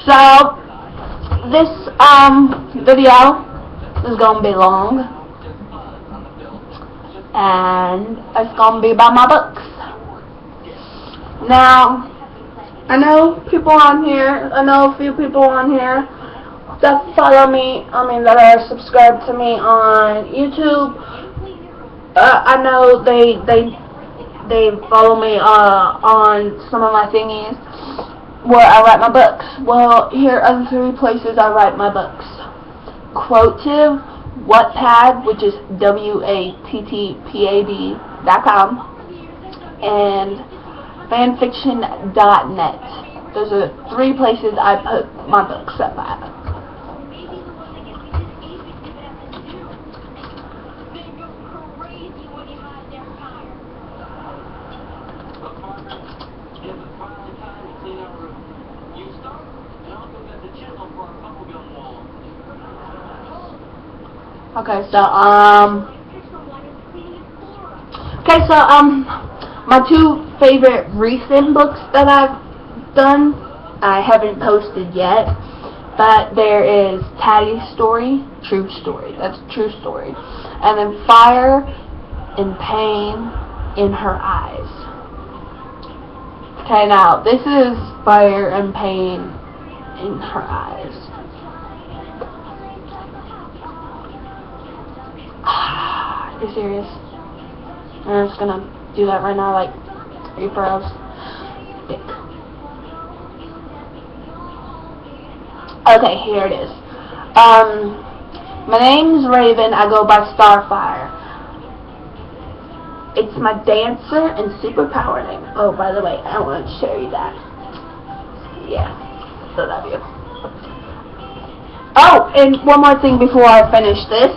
So this video is gonna be long, and it's gonna be about my books. Now, I know people on here. I know a few people on here that follow me. That are subscribed to me on YouTube. I know they follow me on some of my thingies where I write my books. Well, here are the 3 places I write my books: Quotive, Wattpad, which is wattpad.com, and fanfiction.net. Those are the 3 places I put my books up at. Okay, so my 2 favorite recent books that I've done, I haven't posted yet, but there is Tattie's Story, True Story, that's True Story, and then Fire and Pain in Her Eyes. Okay, now, this is Fire and Pain in Her Eyes. Are you serious? I'm just gonna do that right now, like 3 hours. Okay, here it is. My name's Raven. I go by Starfire. It's my dancer and superpower name. Oh, by the way, I want to show you that. Yeah, so love you. Oh, and one more thing before I finish this.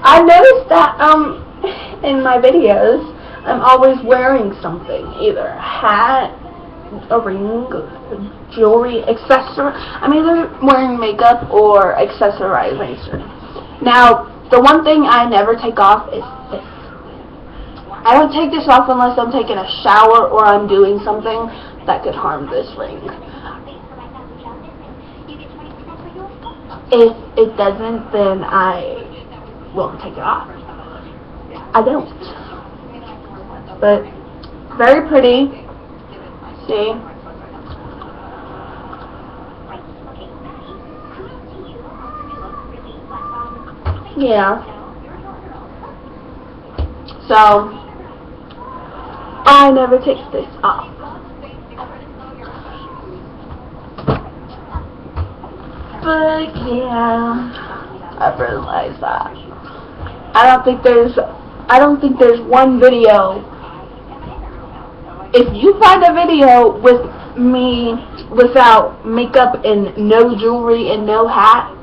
I noticed that, in my videos, I'm always wearing something. Either a hat, a ring, jewelry, accessory. I'm either wearing makeup or accessorizing. Now, the one thing I never take off is this. I don't take this off unless I'm taking a shower or I'm doing something that could harm this ring. If it doesn't, then I won't take it off. I don't. But very pretty. See? Yeah. So I never take this off. But yeah, I've realized that. I don't think there's one video. If you find a video with me without makeup and no jewelry and no hat,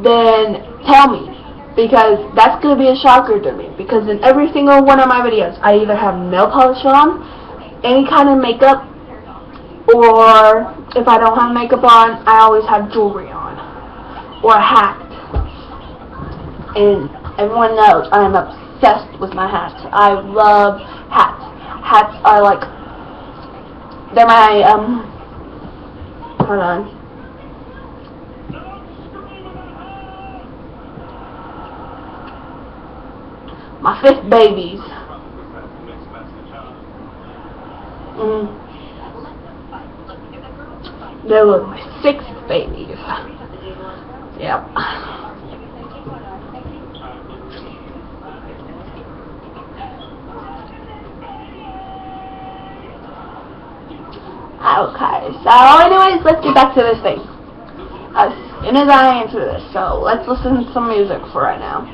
then tell me, because that's going to be a shocker to me, because in every single one of my videos I either have nail polish on, any kind of makeup, or if I don't have makeup on, I always have jewelry on, or a hat. And everyone knows I am obsessed with my hats. I love hats. Hats are like, they're my, hold on. My 5th babies. They were my 6th babies. Yep. Okay, so anyways, let's get back to this thing. As soon as I answer this, so let's listen to some music for right now.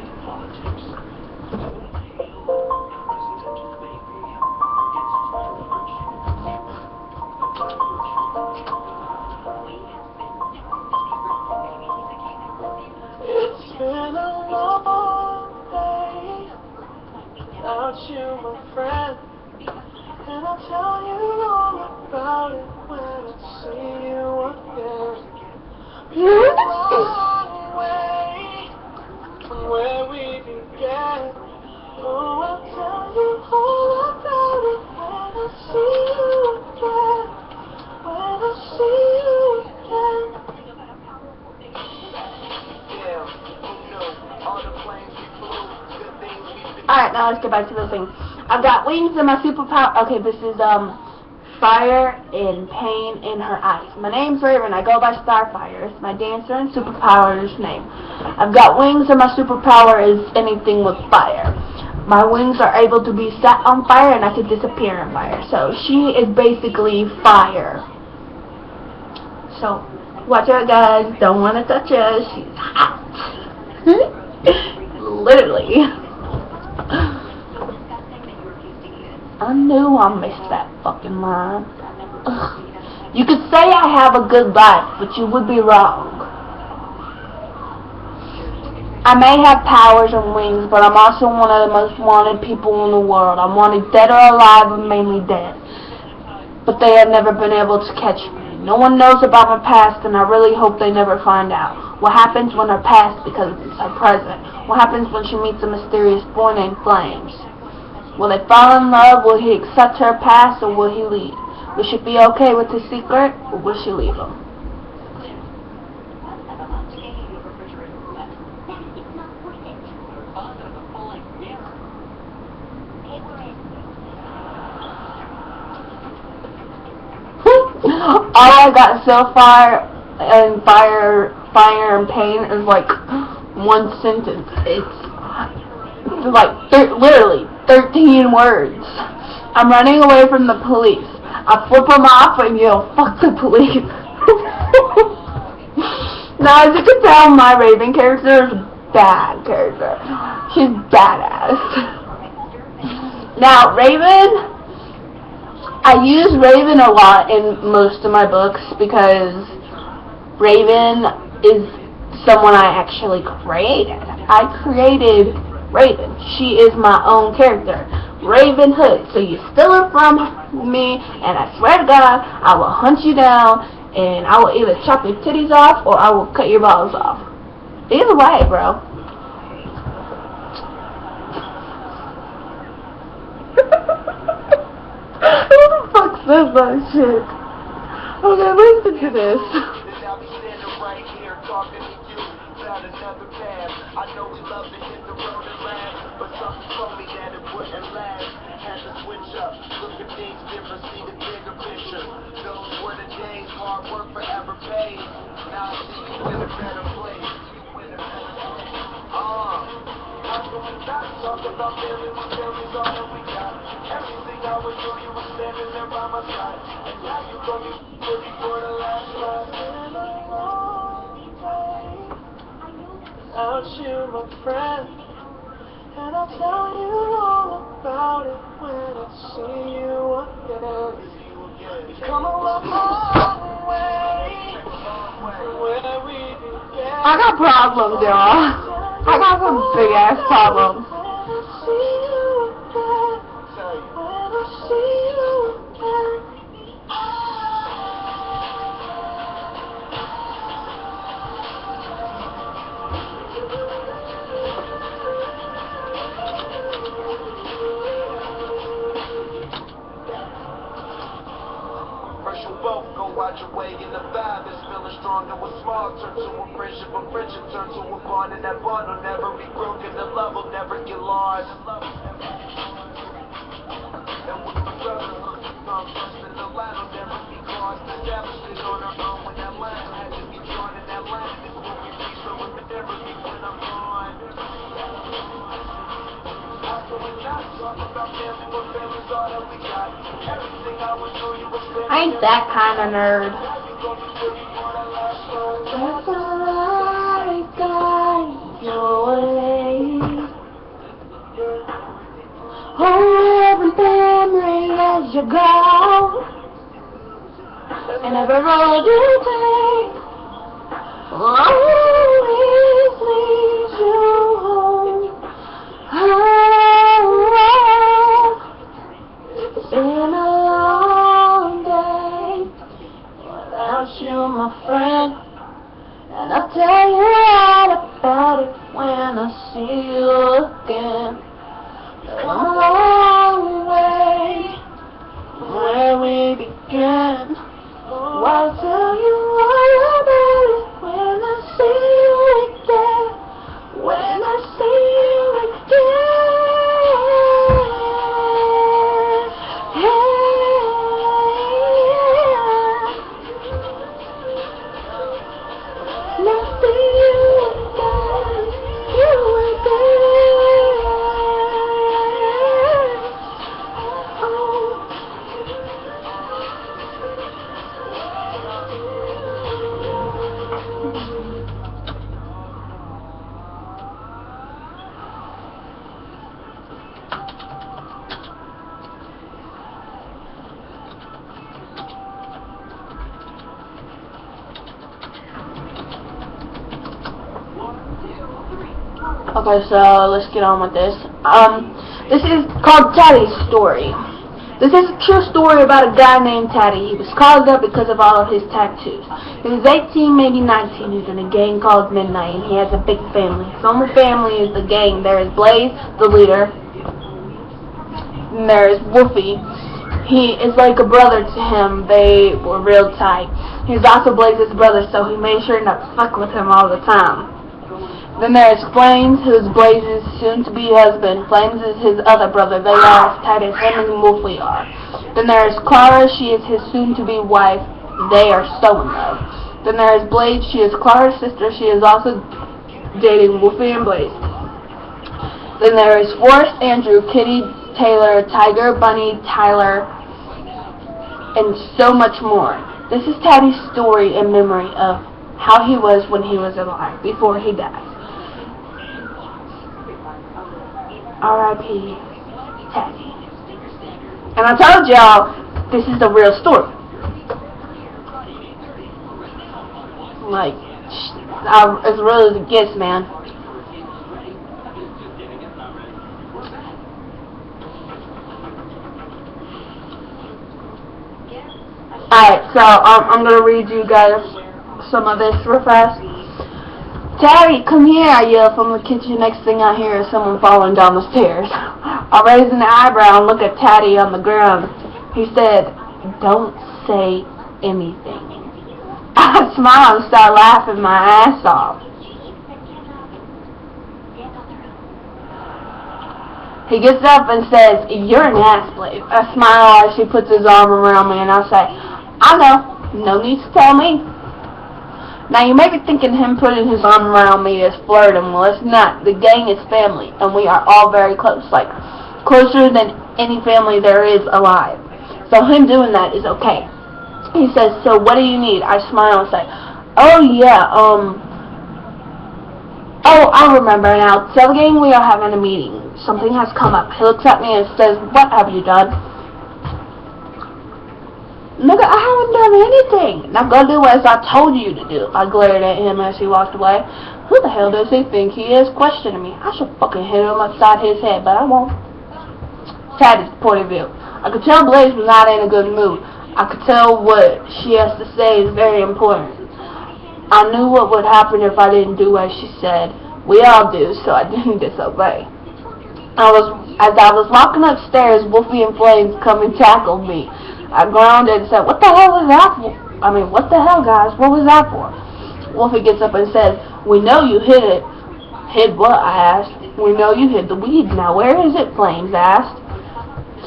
It's been a long day without you, my friend, and I'll tell you all about it when I see you again. You're a long way from where we began. Oh, I'll tell you all about it when I see you again. When I see Alright, now let's get back to the thing. I've got wings and my superpower. Okay, this is, fire and pain in her eyes. My name's Raven. I go by Starfire. It's my dancer and superpower's name. I've got wings and my superpower is anything with fire. My wings are able to be set on fire and I can disappear in fire. So she is basically fire. So watch out, guys. Don't want to touch her. She's hot. Literally. I knew I missed that fucking line. Ugh. You could say I have a good life, but you would be wrong. I may have powers and wings, but I'm also one of the most wanted people in the world. I'm wanted dead or alive, and mainly dead. But they have never been able to catch me. No one knows about my past, and I really hope they never find out. What happens when her past becomes her present? What happens when she meets a mysterious boy named Flames? Will they fall in love? Will he accept her past, or will he leave? Will she be okay with his secret, or will she leave him? All I got so far in fire and pain is like one sentence. It's like literally 13 words. I'm running away from the police. I flip them off and yell, "Fuck the police." Now, as you can tell, my Raven character is a bad character. She's badass. Now, Raven, I use Raven a lot in most of my books because Raven is someone I actually created. I created Raven. She is my own character. Raven Hood. So you steal her from me, and I swear to God, I will hunt you down, and I will either chop your titties off, or I will cut your balls off. Either way, bro. Who the fuck says that shit? Okay, listen to this. I know we love to hit the road and laugh, but something told me that it wouldn't last. Had to switch up, look at things different, see the bigger picture. Those were the days, hard work forever paid. Now I see you in a better place. How can we not talk about feelings when feelings all that we got? Everything I would do, you were standing there by my side. And now you gon' be looking for the last ride. Without you, my friend, and I'll tell you all about it when I see you again. We've come a long way from where we began. I got problems, y'all. I got some big ass problems. When I see you again, when I see you again. Go out your way in the vibe is feeling stronger with small turn to a friendship turn to a bond, and that bond will never be broken, the love will never get lost. And with the brotherhood, trust in the line will never be crossed. Established it on our own when that line had to be drawn, and that line is what we reach, so it will never be when I'm gone. How can we not talk about family when family's all that we got? Everything I would do, you would spend. I ain't that kind of nerd. That's alright, guys, your way. Hold every memory as you go, and every road you take always leads you home. It's been a long day without you, my friend, and I'll tell you all about it when I see you again. Come a long way from where we began. Oh, I'll tell you all about it when I see you again. When I see you again. Okay, so let's get on with this. This is called Taddy's Story. This is a true story about a guy named Taddy. He was called up because of all of his tattoos. He was 18, maybe 19. He was in a gang called Midnight, and he has a big family. His only family is the gang. There is Blaze, the leader, and there is Wolfie. He is like a brother to him. They were real tight. He's also Blaze's brother, so he made sure not to fuck with him all the time. Then there is Flames, who is Blaze's soon-to-be husband. Flames is his other brother. They are as tight as him and Wolfie are. Then there is Clara. She is his soon-to-be wife. They are so in love. Then there is Blaze. She is Clara's sister. She is also dating Wolfie and Blaze. Then there is Forrest, Andrew, Kitty, Taylor, Tiger, Bunny, Tyler, and so much more. This is Taddy's story in memory of how he was when he was alive, before he died. R.I.P. Taddy. And I told y'all, this is the real story. Like, as real as it gets, man. Alright, so I'm going to read you guys some of this real fast. Taddy, come here, I yell from the kitchen. Next thing I hear is someone falling down the stairs. I raise an eyebrow and look at Taddy on the ground. He said, "Don't say anything." I smile and start laughing my ass off. He gets up and says, "You're an ass slave." I smile as he puts his arm around me and I say, "I know, no need to tell me." Now you may be thinking him putting his arm around me is flirting. Well, it's not. The gang is family, and we are all very close, like closer than any family there is alive. So him doing that is okay. He says, "So what do you need?" I smile and say, "Oh yeah, oh, I remember now. Tell the gang we are having a meeting. Something has come up." He looks at me and says, "What have you done?" "Nigga, I haven't done anything." "Now go do as I told you to do." I glared at him as he walked away. Who the hell does he think he is questioning me? I should fucking hit him upside his head, but I won't. Taddy's point of view. I could tell Blaze was not in a good mood. I could tell what she has to say is very important. I knew what would happen if I didn't do as she said. We all do, so I didn't disobey. As I was walking upstairs, Wolfie and Flames come and tackled me. I grounded and said, "What the hell was that for? What the hell, guys? What was that for?" Wolfie gets up and says, "We know you hid it." "Hid what?" I asked. "We know you hid the weed. Now where is it?" Flames asked.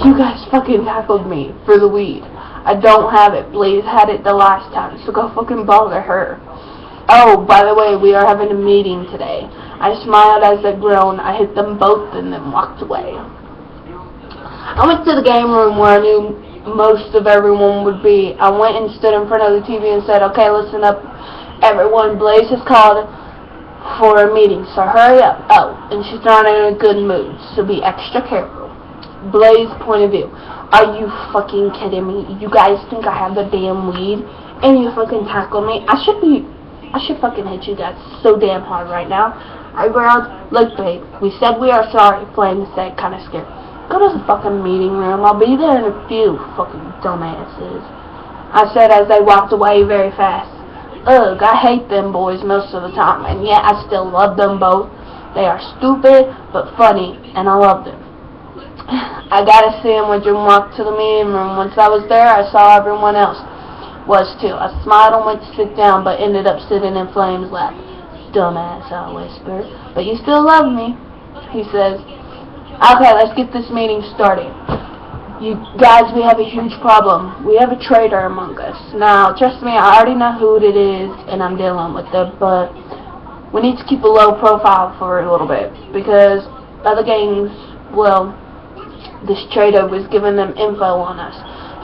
"You guys fucking tackled me for the weed." "I don't have it. Blaze had it the last time, so go fucking bother her." "Oh, by the way, we are having a meeting today." I smiled as they groaned. I hit them both and then walked away. I went to the game room where I knew most of everyone would be. I went and stood in front of the TV and said, "Okay, listen up, everyone. Blaze has called for a meeting, so hurry up. Oh, and she's not in a good mood, so be extra careful." Blaze point of view. "Are you fucking kidding me? You guys think I have the damn weed? And you fucking tackle me? I should fucking hit you guys so damn hard right now." I growled, "Look, babe, we said we are sorry," Flames said, kinda scared. "Go to the fucking meeting room. I'll be there in a few, fucking dumbasses," I said as they walked away very fast. Ugh, I hate them boys most of the time, and yet I still love them both. They are stupid, but funny, and I love them. I got a sandwich and walked to the meeting room. Once I was there, I saw everyone else was too. I smiled and went to sit down, but ended up sitting in Flames' lap. "Dumbass," I whispered. "But you still love me," he says. "Okay, let's get this meeting started. You guys, we have a huge problem. We have a traitor among us. Now, trust me, I already know who it is, and I'm dealing with it, but we need to keep a low profile for a little bit, because other gangs, well, this traitor was giving them info on us.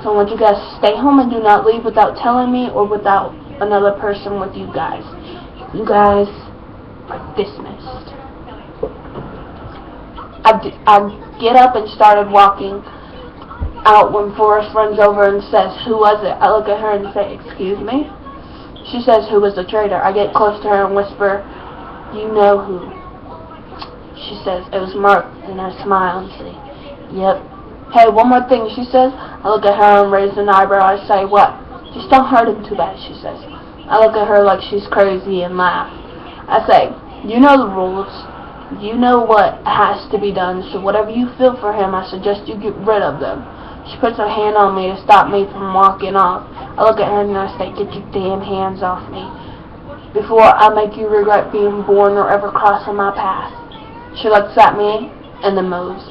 So I want you guys to stay home and do not leave without telling me or without another person with you guys. You guys are dismissed." I get up and started walking out when Forrest runs over and says, "Who was it?" I look at her and say, "Excuse me?" She says, "Who was the traitor?" I get close to her and whisper, "You know who." She says, it was mirth in her smile and say, yep. Hey, one more thing, she says. I look at her and raise an eyebrow. I say, what? Just don't hurt him too bad, she says. I look at her like she's crazy and laugh. I say, you know the rules. You know what has to be done, so whatever you feel for him, I suggest you get rid of them. She puts her hand on me to stop me from walking off. I look at her and I say, get your damn hands off me before I make you regret being born or ever crossing my path. She looks at me and then moves.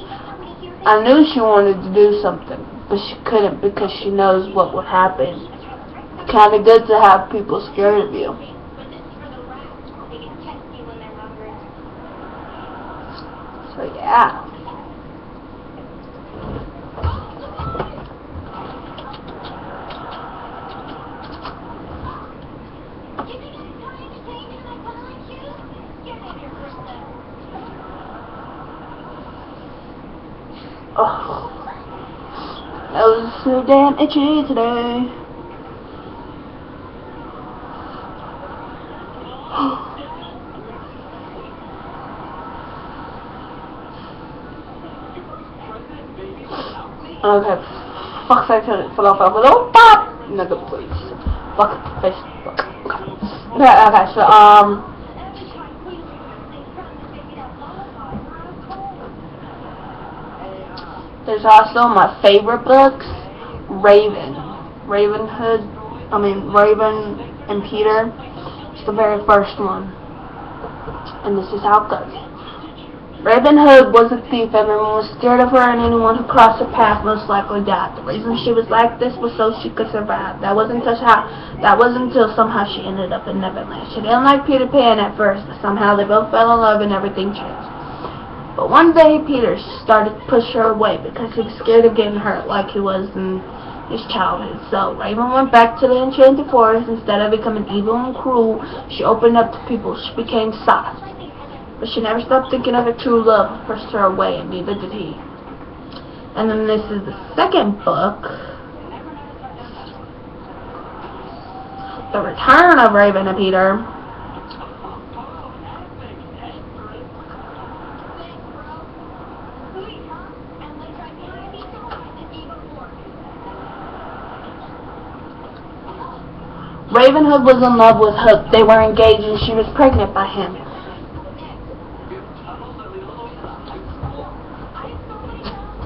I knew she wanted to do something, but she couldn't because she knows what would happen. Kinda good to have people scared of you. So yeah. Oh, that was so damn itchy today. Okay, fuck, I turned it fell off over the pop. Nigga, please. Fuck, face, fuck. Okay, so, there's also my favorite books, Raven and Peter. It's the very first one. And this is how it goes. Raven Hood was a thief. Everyone was scared of her, and anyone who crossed her path most likely died. The reason she was like this was so she could survive. That wasn't until somehow she ended up in Neverland. She didn't like Peter Pan at first, but somehow they both fell in love and everything changed. But one day Peter started to push her away because he was scared of getting hurt like he was in his childhood. So Raven went back to the enchanted forest. Instead of becoming evil and cruel, she opened up to people. She became soft. But she never stopped thinking of her true love, pushed her away, and neither did he. And then this is the second book, The Return of Raven and Peter. Raven Hood was in love with Hook. They were engaged and she was pregnant by him.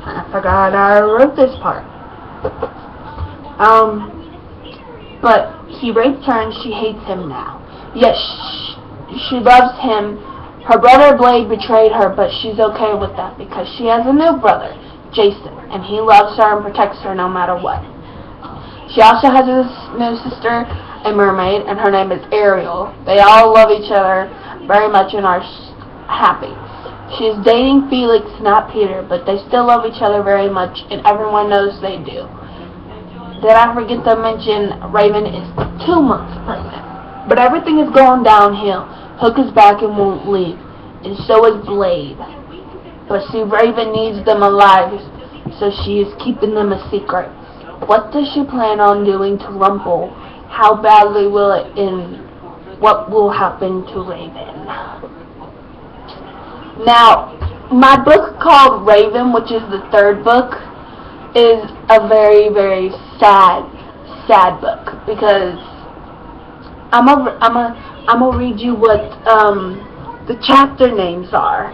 I forgot I wrote this part. But he raped her and she hates him now. Yes, she loves him. Her brother Blade betrayed her, but she's okay with that because she has a new brother, Jason, and he loves her and protects her no matter what. She also has a new sister, a mermaid, and her name is Ariel. They all love each other very much and are happy. She is dating Felix, not Peter, but they still love each other very much, and everyone knows they do. Did I forget to mention Raven is 2 months pregnant? But everything is going downhill. Hook is back and won't leave, and so is Blade. But see, Raven needs them alive, so she is keeping them a secret. What does she plan on doing to Rumple? How badly will it end? What will happen to Raven? Now, my book called Raven, which is the third book, is a very, very sad book because I'm gonna read you what the chapter names are.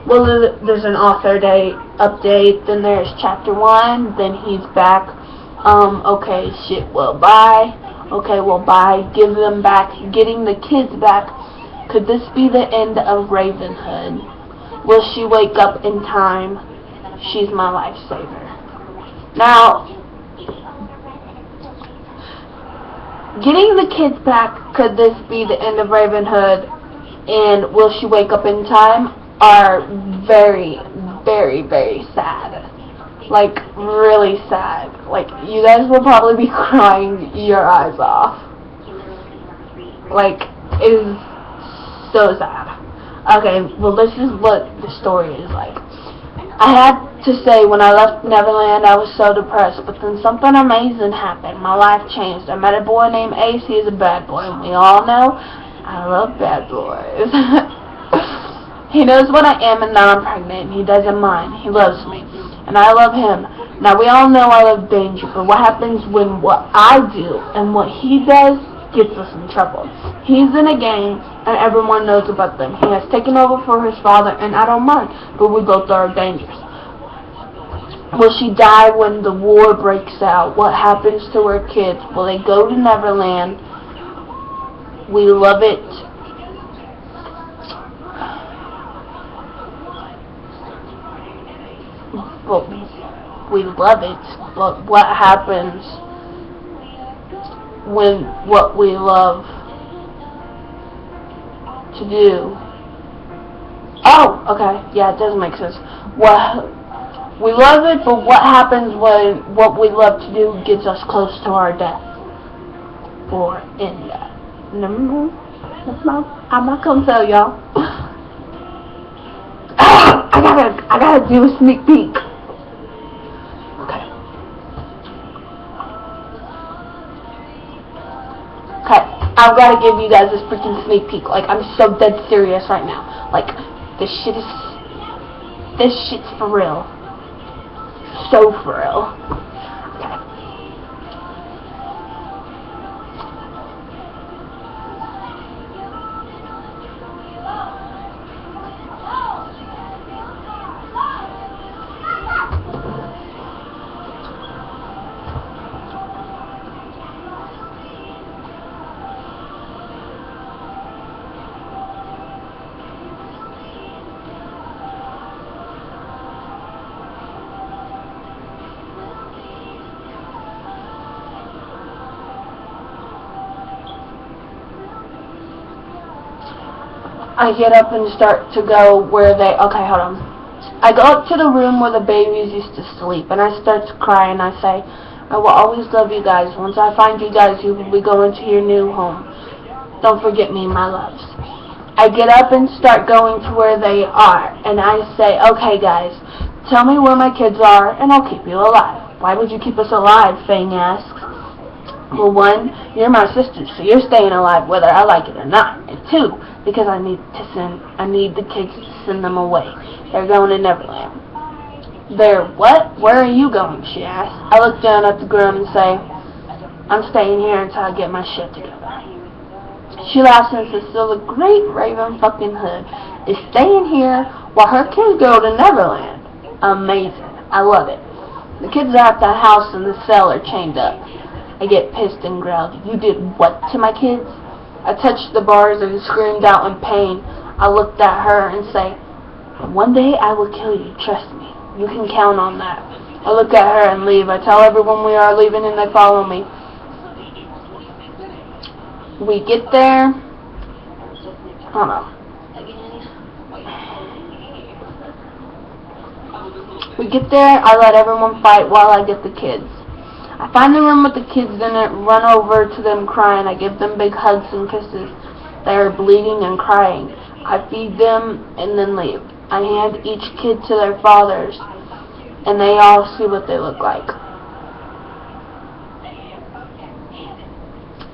Well, there's an author day update, then there's chapter 1, then he's back. Okay, shit, well, bye. Okay, well, bye. Give them back. Getting the kids back. Could this be the end of Raven Hood? Will she wake up in time? She's my lifesaver. Now, getting the kids back, could this be the end of Raven Hood? And will she wake up in time? Are very, very, very sad. Like, really sad. Like, you guys will probably be crying your eyes off. Like, it is so sad. Okay, well, this is what the story is like. I had to say, when I left Neverland, I was so depressed, but then something amazing happened. My life changed. I met a boy named Ace. He is a bad boy, and we all know I love bad boys. He knows what I am and that I'm pregnant. He doesn't mind. He loves me. And I love him. Now, we all know I love danger, but what happens when what I do and what he does gets us in trouble? He's in a gang, and everyone knows about them. He has taken over for his father, and I don't mind, but we both are dangerous. Will she die when the war breaks out? What happens to her kids? Will they go to Neverland? We love it. But we love it. But what happens when what we love to do? Oh, okay. Yeah, it does make sense. We love it, but what happens when what we love to do gets us close to our death? Or in that? No, I'm not gonna tell y'all. I gotta do a sneak peek. Okay, I've gotta give you guys this freaking sneak peek. Like, I'm so dead serious right now. Like, this shit's for real. So for real. Okay. I get up and start to go where they... Okay, hold on. I go up to the room where the babies used to sleep, and I start to cry, and I say, I will always love you guys. Once I find you guys, you will be going to your new home. Don't forget me, my loves. I get up and start going to where they are, and I say, okay, guys, tell me where my kids are, and I'll keep you alive. Why would you keep us alive? Fang asks. Well, one, you're my sister, so you're staying alive whether I like it or not. And two, because I need the kids to send them away. They're going to Neverland. They're what? Where are you going? She asks. I look down at the ground and say, I'm staying here until I get my shit together. She laughs and says, so the great Raven fucking Hood is staying here while her kids go to Neverland. Amazing. I love it. The kids are at the house and the cell are chained up. I get pissed and growled, you did what to my kids? I touched the bars and screamed out in pain. I looked at her and say, one day I will kill you, trust me. You can count on that. I look at her and leave. I tell everyone we are leaving and they follow me. We get there. Hold on. We get there, I let everyone fight while I get the kids. I find the room with the kids in it, run over to them crying. I give them big hugs and kisses. They are bleeding and crying. I feed them and then leave. I hand each kid to their fathers, and they all see what they look like.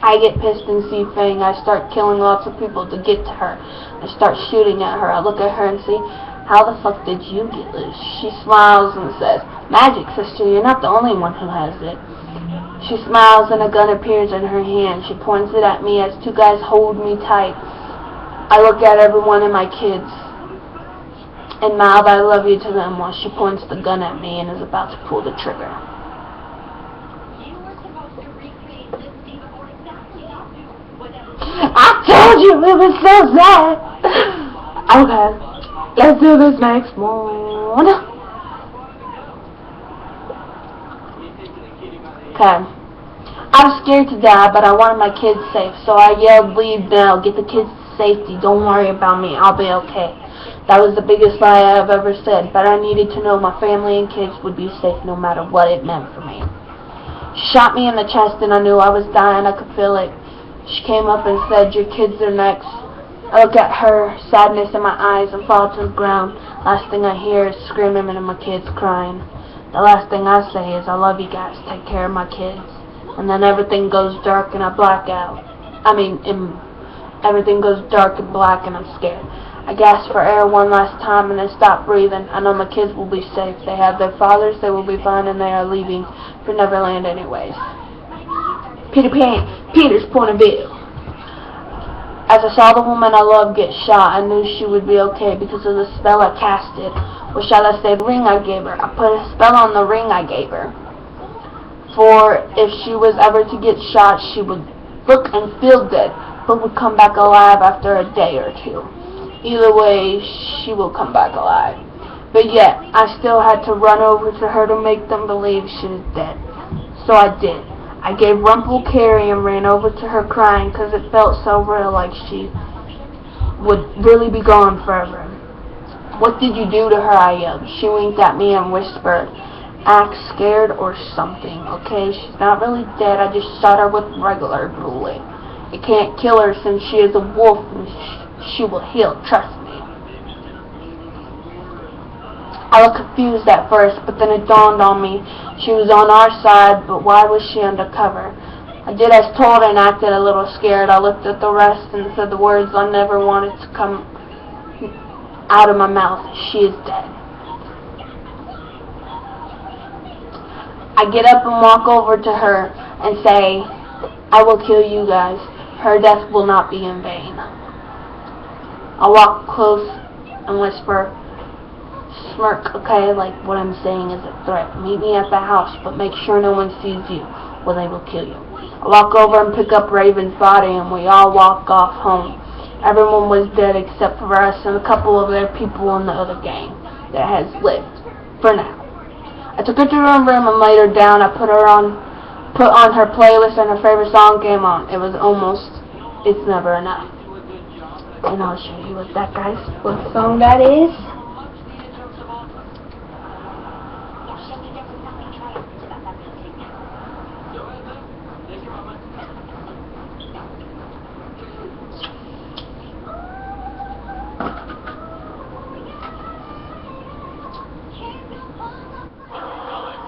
I get pissed and see Fang. I start killing lots of people to get to her. I start shooting at her. I look at her and see, how the fuck did you get loose? She smiles and says, magic, sister, you're not the only one who has it. She smiles and a gun appears in her hand. She points it at me as two guys hold me tight. I look at everyone and my kids and mouth I love you to them while she points the gun at me and is about to pull the trigger. I told you it was so sad. Okay, let's do this next one. Okay. I'm scared to die, but I wanted my kids safe, so I yelled, leave now, get the kids to safety, don't worry about me, I'll be okay. That was the biggest lie I've ever said, but I needed to know my family and kids would be safe no matter what it meant for me. She shot me in the chest and I knew I was dying, I could feel it. She came up and said, your kids are next. I look at her, sadness in my eyes, and fall to the ground. Last thing I hear is screaming and my kids crying. The last thing I say is, I love you guys, take care of my kids. And then everything goes dark and I black out. Everything goes dark and black and I'm scared. I gasped for air one last time and then stopped breathing. I know my kids will be safe. They have their fathers, they will be fine, and they are leaving for Neverland anyways. Peter Pan, Peter's point of view. As I saw the woman I loved get shot, I knew she would be okay because of the spell I casted. Or shall I say the ring I gave her? I put a spell on the ring I gave her. For if she was ever to get shot, she would look and feel dead, but would come back alive after a day or two. Either way, she will come back alive. But yet, I still had to run over to her to make them believe she was dead. So I did. I gave Rumple Carrie and ran over to her crying because it felt so real, like she would really be gone forever. What did you do to her? I yelled. She winked at me and whispered, act scared or something, okay? She's not really dead. I just shot her with regular bullet. It can't kill her since she is a wolf and she will heal, trust me. I looked confused at first, but then it dawned on me. She was on our side, but why was she undercover? I did as told and acted a little scared. I looked at the rest and said the words I never wanted to come out of my mouth. She is dead. I get up and walk over to her and say, I will kill you guys. Her death will not be in vain. I walk close and whisper, smirk, okay, like what I'm saying is a threat. Meet me at the house, but make sure no one sees you, or they will kill you. I walk over and pick up Raven's body, and we all walk off home. Everyone was dead except for us and a couple of their people in the other gang that has lived, for now. I took her to her room and laid her down. I put on her playlist and her favorite song came on. It was almost It's Never Enough. And I'll show you what song that is.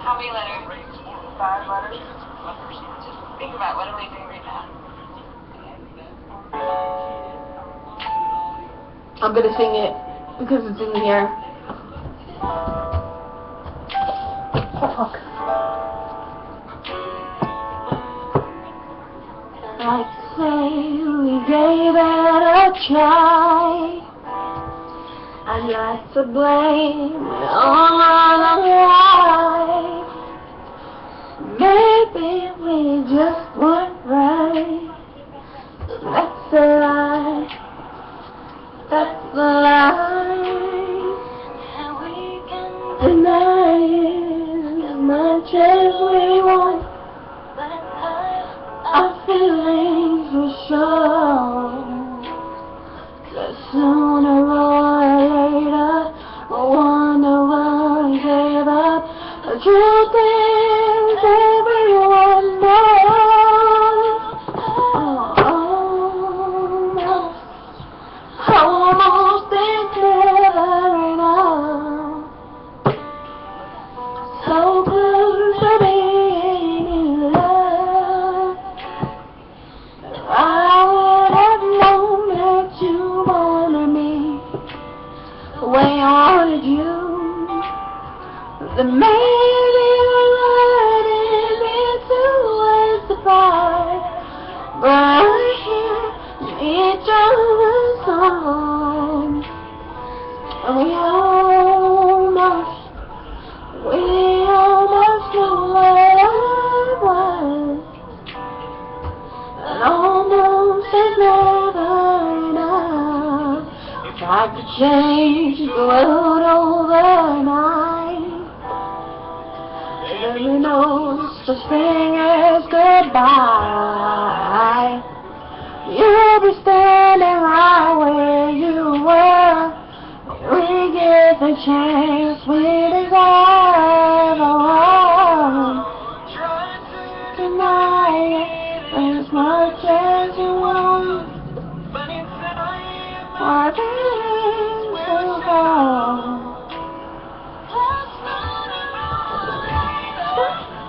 How many letters? 5 letters. Just think about what are we doing right now. I'm gonna sing it because it's in here. Oh, fuck. I'd say we gave it a try. I'd like to blame it all on life. Maybe we just weren't right. That's a lie. That's the lie. And we can deny it as much as we want. But our feelings will show. Cause sooner or later, I wonder why we gave up. The truth is, everyone knows. Almost it's never enough. So close to being in love. I would have known that you wanted me the way I wanted you. The maybe we wouldn't be 2 ways apart. But we're here in each other's arms. And we almost knew what I was. And almost is never enough. If I could change the world overnight, there be no such thing as goodbye. You'll be standing right where you were. We get the chance we deserve. Deny it as much as you want. Our dreams will go.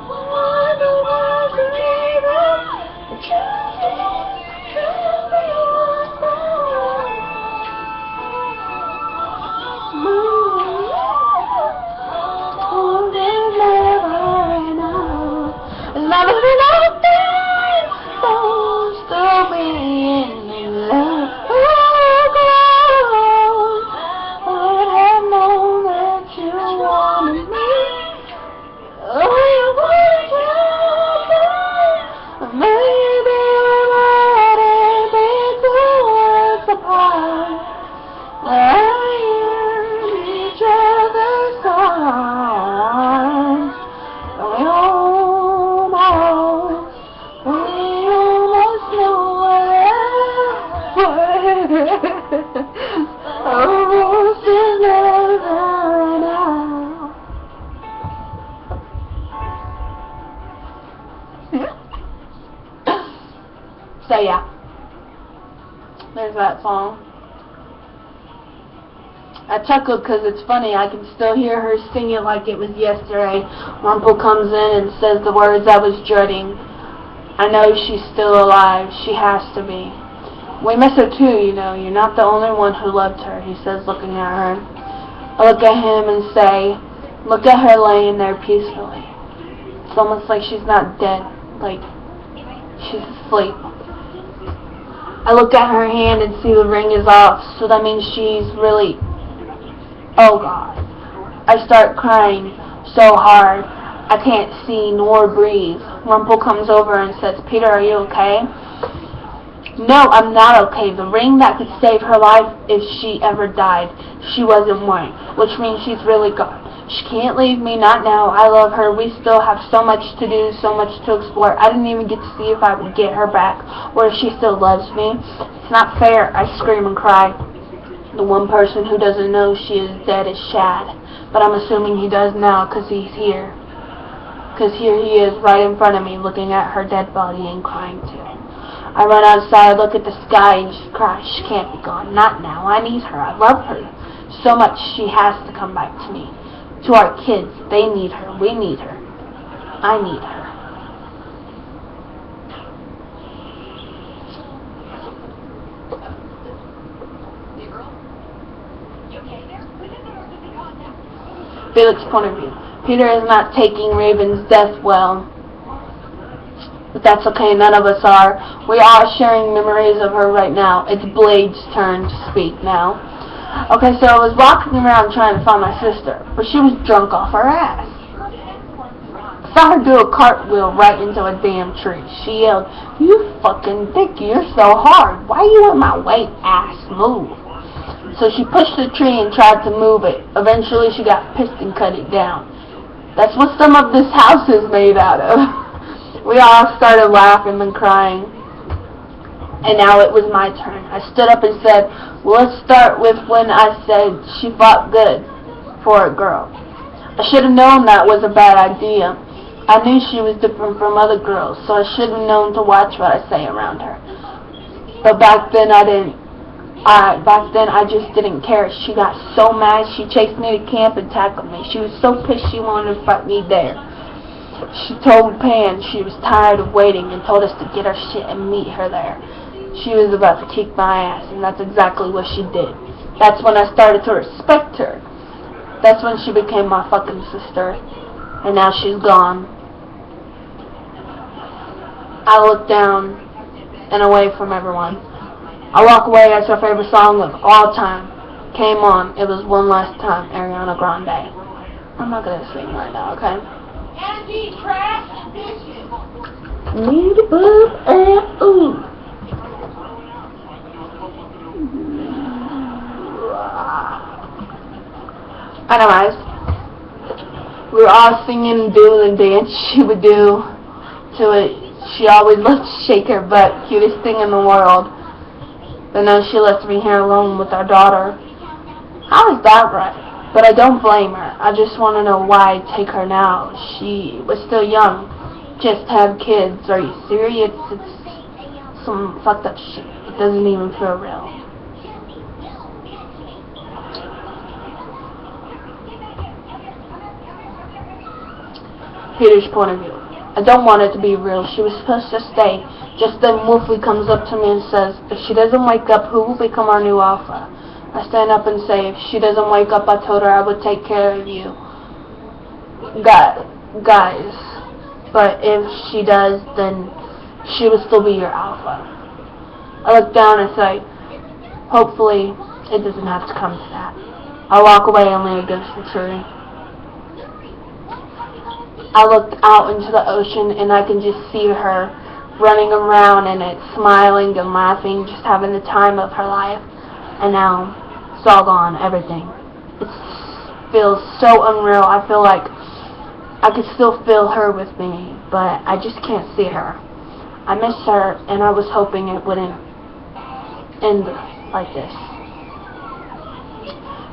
Wonder why we gave up. The truth is, everyone knows. So yeah, there's that song. I chuckled because it's funny. I can still hear her sing it like it was yesterday. Rumple comes in and says the words I was dreading. I know she's still alive. She has to be. We miss her too, you know. You're not the only one who loved her, he says, looking at her. I look at him and say, look at her laying there peacefully. It's almost like she's not dead, like she's asleep. I look at her hand and see the ring is off, so that means she's really... Oh God. I start crying so hard I can't see nor breathe. Rumple comes over and says, Peter, are you okay? No, I'm not okay. The ring that could save her life if she ever died, she wasn't wearing, which means she's really gone. She can't leave me, not now. I love her. We still have so much to do, so much to explore. I didn't even get to see if I would get her back or if she still loves me. It's not fair. I scream and cry. The one person who doesn't know she is dead is Shad, but I'm assuming he does now because he's here. Because here he is right in front of me looking at her dead body and crying too. I run outside, look at the sky, and just cry. She can't be gone. Not now. I need her. I love her so much. She has to come back to me. To our kids. They need her. We need her. I need her. Felix's point of view. Peter is not taking Raven's death well. But that's okay, none of us are. We are sharing memories of her right now. It's Blade's turn to speak now. Okay, so I was walking around trying to find my sister, but she was drunk off her ass. I saw her do a cartwheel right into a damn tree. She yelled, you fucking dick, you're so hard. Why you in my way, ass? Move. So she pushed the tree and tried to move it. Eventually she got pissed and cut it down. That's what some of this house is made out of. We all started laughing and crying. And now it was my turn. I stood up and said, well, let's start with when I said she fought good for a girl. I should have known that was a bad idea. I knew she was different from other girls, so I should have known to watch what I say around her. But back then I just didn't care. She got so mad, she chased me to camp and tackled me. She was so pissed she wanted to fight me there. She told Pan she was tired of waiting and told us to get our shit and meet her there. She was about to kick my ass, and that's exactly what she did. That's when I started to respect her. That's when she became my fucking sister, and now she's gone. I look down and away from everyone. I walk away as her favorite song of all time came on. It was One Last Time, Ariana Grande. I'm not gonna sing right now, okay? Anti-trash dishes. Need a boob and ooh. Anyways, we were all singing and doing the dance she would do to it. She always loved to shake her butt, cutest thing in the world. But now she left me here alone with our daughter. How is that right? But I don't blame her. I just want to know why I take her now. She was still young. Just have kids. Are you serious? It's some fucked up shit. It doesn't even feel real. Peter's point of view. I don't want it to be real. She was supposed to stay. Just then Wolfie comes up to me and says, if she doesn't wake up, who will become our new alpha? I stand up and say, if she doesn't wake up, I told her I would take care of you. Guys. But if she does, then she will still be your alpha. I look down and say, hopefully it doesn't have to come to that. I walk away and lean against the tree. I look out into the ocean and I can just see her running around in it, smiling and laughing, just having the time of her life. And now it's all gone, everything. It feels so unreal. I feel like I could still feel her with me, but I just can't see her. I miss her, and I was hoping it wouldn't end like this.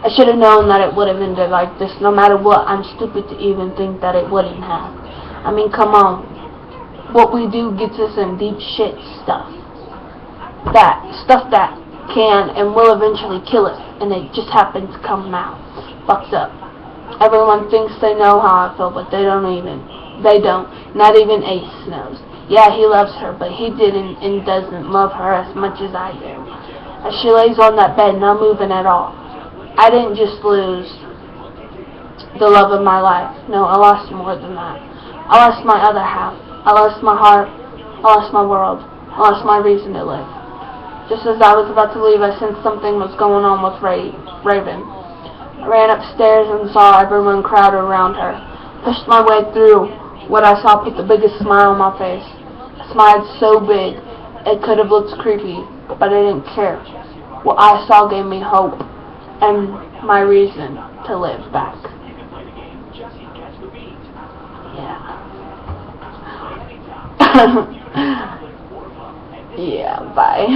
I should have known that it would have ended like this. No matter what, I'm stupid to even think that it wouldn't have. I mean, come on. What we do gets us in deep shit stuff. that stuff that can and will eventually kill it, and it just happens to come out fucked up. Everyone thinks they know how I feel, but they don't. Not even Ace knows. Yeah, he loves her, but he didn't and doesn't love her as much as I do. As she lays on that bed, not moving at all. I didn't just lose the love of my life. No, I lost more than that. I lost my other half. I lost my heart. I lost my world. I lost my reason to live. Just as I was about to leave, I sensed something was going on with Raven. I ran upstairs and saw everyone crowded around her. Pushed my way through what I saw put the biggest smile on my face. I smiled so big it could have looked creepy, but I didn't care. What I saw gave me hope and my reason to live back. Yeah. Yeah, bye.